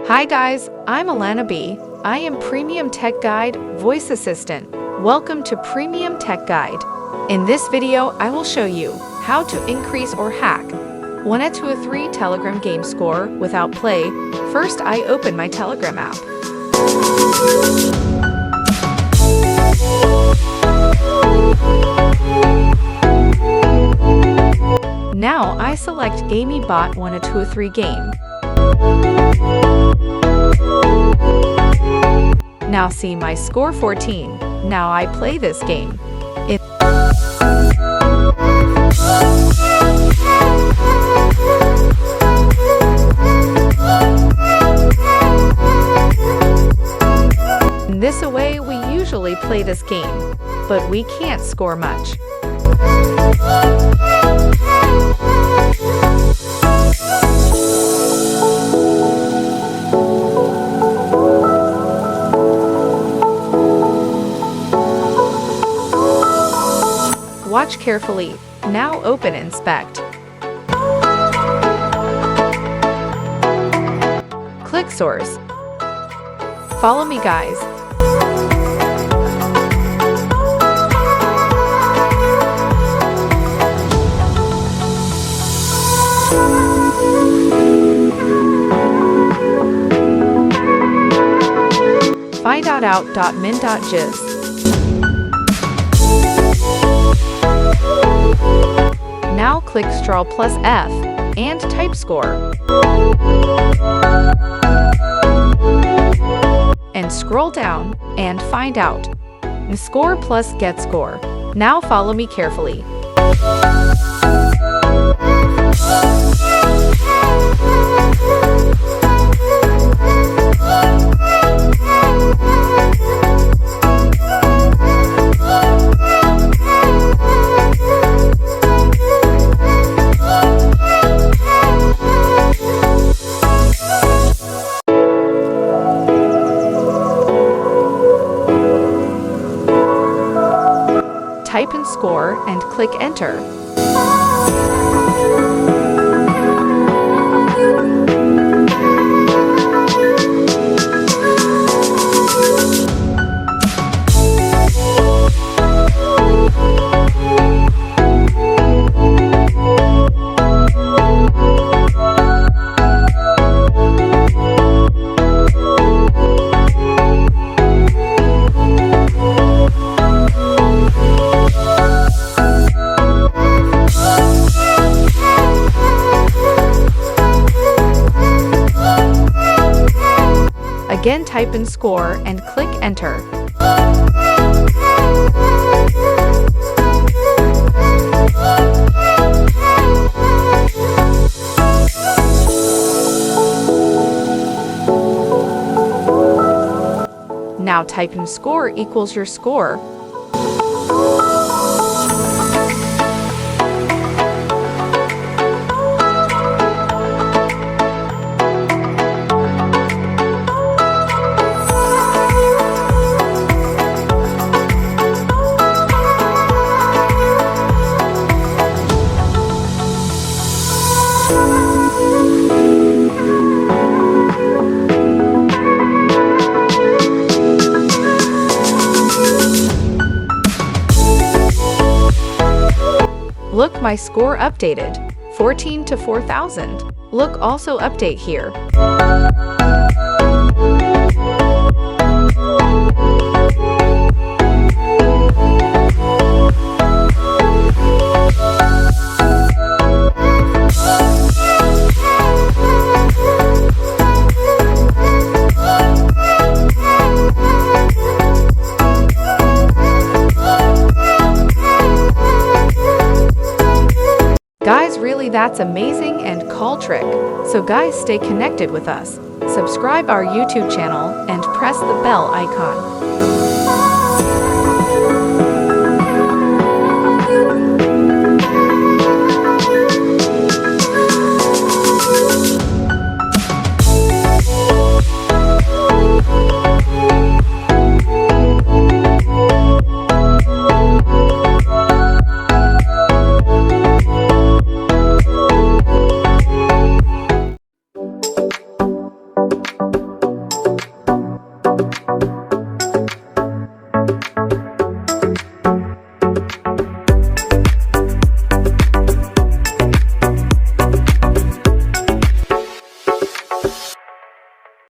Hi guys, I'm Alana B. I am Premium Tech Guide Voice Assistant. Welcome to Premium Tech Guide. In this video, I will show you how to increase or hack 1 out of 3 Telegram game score without play. First, I open my Telegram app. Now I select Gamee bot 1 out of 3 game. Now see my score 14. Now I play this game. In this way we usually play this game, but we can't score much. Watch carefully. Now open Inspect. Click Source. Follow me, guys. Find out.min.js. Now click Ctrl plus F and type score. And scroll down and find out. Score plus get score. Now follow me carefully. Type in score and click enter. Again, type in score and click enter. Now type in score equals your score. Look, my score updated. 14 to 4,000. Look, also update here. Guys, really that's amazing and cool trick. So guys, stay connected with us. Subscribe our YouTube channel and press the bell icon.